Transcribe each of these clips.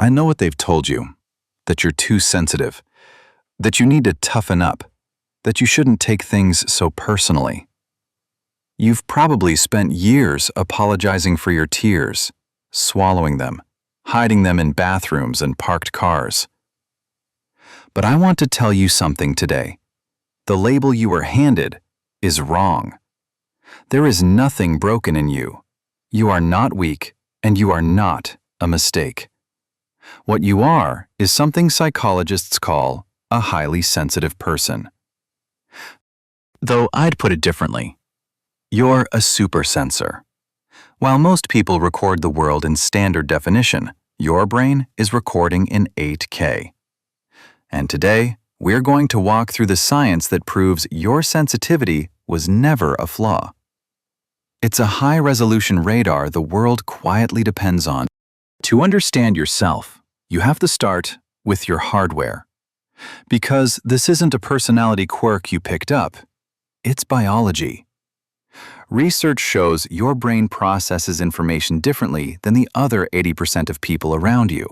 I know what they've told you, that you're too sensitive, that you need to toughen up, that you shouldn't take things so personally. You've probably spent years apologizing for your tears, swallowing them, hiding them in bathrooms and parked cars. But I want to tell you something today. The label you were handed is wrong. There is nothing broken in you. You are not weak, and you are not a mistake. What you are is something psychologists call a highly sensitive person. Though I'd put it differently. You're a supersensor. While most people record the world in standard definition, your brain is recording in 8K. And today, we're going to walk through the science that proves your sensitivity was never a flaw. It's a high-resolution radar the world quietly depends on. To understand yourself, you have to start with your hardware. Because this isn't a personality quirk you picked up, it's biology. Research shows your brain processes information differently than the other 80% of people around you.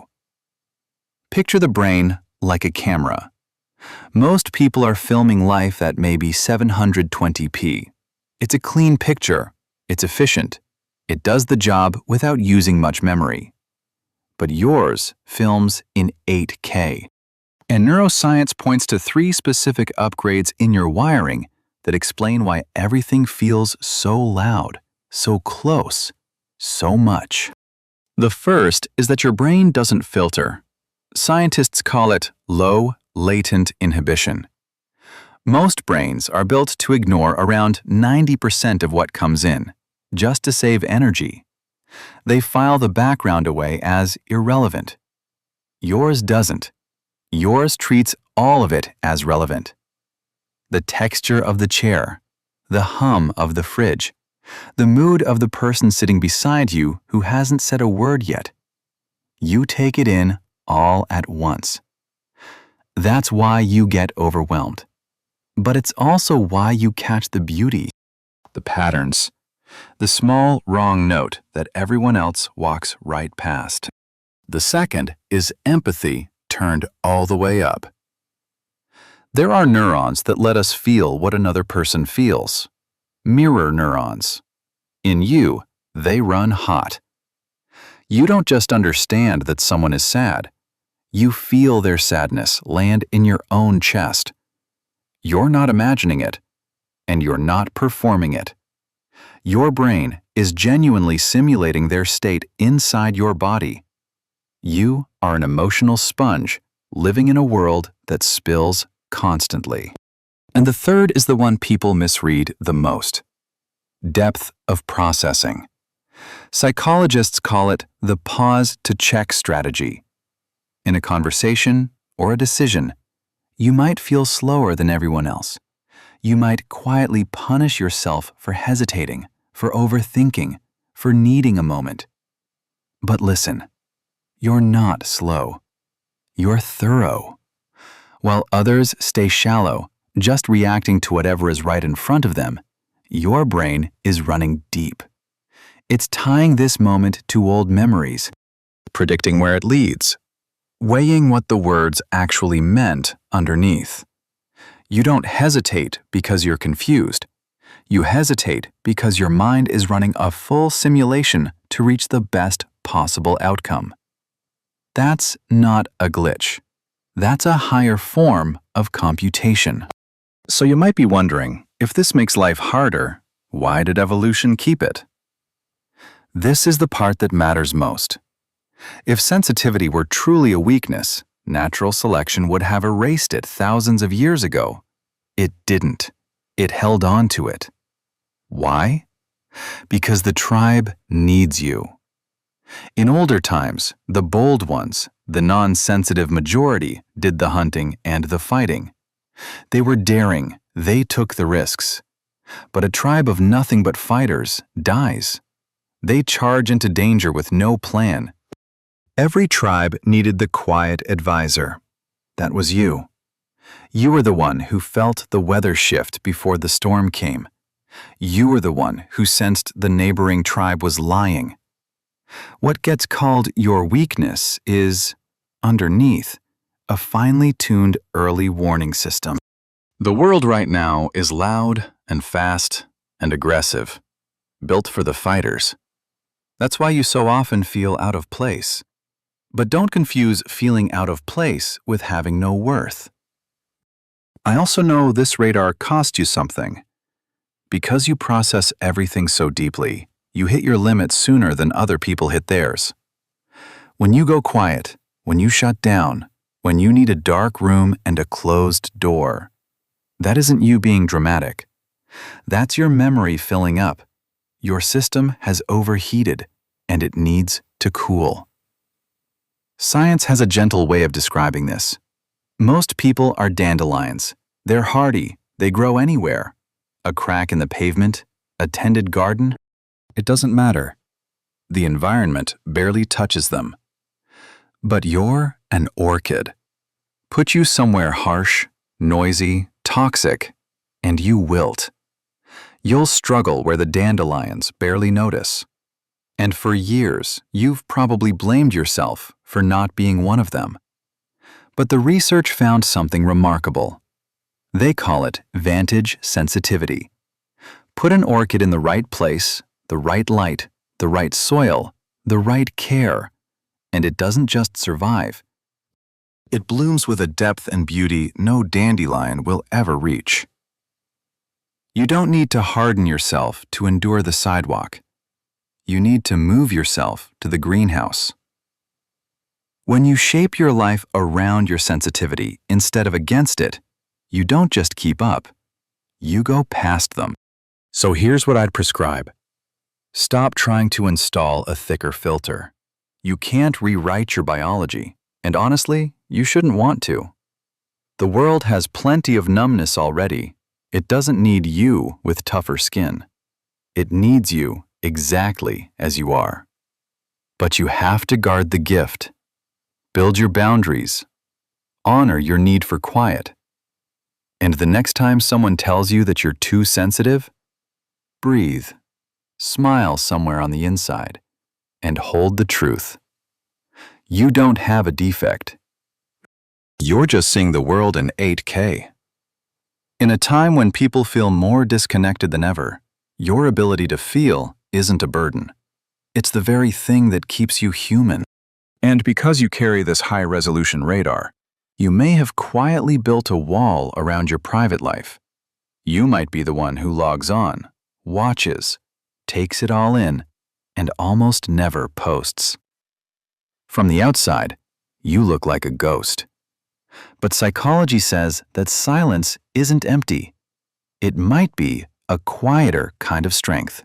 Picture the brain like a camera. Most people are filming life at maybe 720p. It's a clean picture. It's efficient. It does the job without using much memory. But yours films in 8K. And neuroscience points to 3 specific upgrades in your wiring that explain why everything feels so loud, so close, so much. The first is that your brain doesn't filter. Scientists call it low latent inhibition. Most brains are built to ignore around 90% of what comes in, just to save energy. They file the background away as irrelevant. Yours doesn't. Yours treats all of it as relevant. The texture of the chair, the hum of the fridge, the mood of the person sitting beside you who hasn't said a word yet. You take it in all at once. That's why you get overwhelmed. But it's also why you catch the beauty, the patterns, the small wrong note that everyone else walks right past. The second is empathy turned all the way up. There are neurons that let us feel what another person feels. Mirror neurons. In you, they run hot. You don't just understand that someone is sad. You feel their sadness land in your own chest. You're not imagining it, and you're not performing it. Your brain is genuinely simulating their state inside your body. You are an emotional sponge living in a world that spills constantly. And the third is the one people misread the most. Depth of processing. Psychologists call it the pause-to-check strategy. In a conversation or a decision, you might feel slower than everyone else. You might quietly punish yourself for hesitating, for overthinking, for needing a moment. But listen, you're not slow. You're thorough. While others stay shallow, just reacting to whatever is right in front of them, your brain is running deep. It's tying this moment to old memories, predicting where it leads, weighing what the words actually meant underneath. You don't hesitate because you're confused. You hesitate because your mind is running a full simulation to reach the best possible outcome. That's not a glitch. That's a higher form of computation. So you might be wondering, if this makes life harder, why did evolution keep it? This is the part that matters most. If sensitivity were truly a weakness, natural selection would have erased it thousands of years ago. It didn't. It held on to it. Why? Because the tribe needs you. In older times, the bold ones, the non-sensitive majority, did the hunting and the fighting. They were daring, they took the risks. But a tribe of nothing but fighters dies. They charge into danger with no plan. Every tribe needed the quiet advisor. That was you. You were the one who felt the weather shift before the storm came. You were the one who sensed the neighboring tribe was lying. What gets called your weakness is underneath, a finely tuned early warning system. The world right now is loud and fast and aggressive, built for the fighters. That's why you so often feel out of place. But don't confuse feeling out of place with having no worth. I also know this radar cost you something. Because you process everything so deeply, you hit your limit sooner than other people hit theirs. When you go quiet, when you shut down, when you need a dark room and a closed door, that isn't you being dramatic. That's your memory filling up. Your system has overheated, and it needs to cool. Science has a gentle way of describing this. Most people are dandelions. They're hardy. They grow anywhere. A crack in the pavement, a tended garden, it doesn't matter. The environment barely touches them. But you're an orchid. Put you somewhere harsh, noisy, toxic, and you wilt. You'll struggle where the dandelions barely notice. And for years, you've probably blamed yourself for not being one of them. But the research found something remarkable. They call it vantage sensitivity. Put an orchid in the right place, the right light, the right soil, the right care, and it doesn't just survive. It blooms with a depth and beauty no dandelion will ever reach. You don't need to harden yourself to endure the sidewalk. You need to move yourself to the greenhouse. When you shape your life around your sensitivity instead of against it, you don't just keep up, you go past them. So here's what I'd prescribe. Stop trying to install a thicker filter. You can't rewrite your biology, and honestly, you shouldn't want to. The world has plenty of numbness already. It doesn't need you with tougher skin. It needs you exactly as you are. But you have to guard the gift. Build your boundaries. Honor your need for quiet. And the next time someone tells you that you're too sensitive, breathe, smile somewhere on the inside, and hold the truth. You don't have a defect. You're just seeing the world in 8K. In a time when people feel more disconnected than ever, your ability to feel isn't a burden. It's the very thing that keeps you human. And because you carry this high-resolution radar, you may have quietly built a wall around your private life. You might be the one who logs on, watches, takes it all in, and almost never posts. From the outside, you look like a ghost. But psychology says that silence isn't empty. It might be a quieter kind of strength.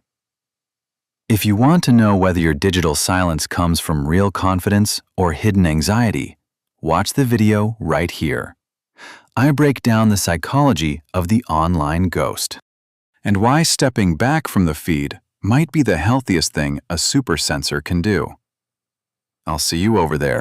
If you want to know whether your digital silence comes from real confidence or hidden anxiety, watch the video right here. I break down the psychology of the online ghost and why stepping back from the feed might be the healthiest thing a super sensor can do. I'll see you over there.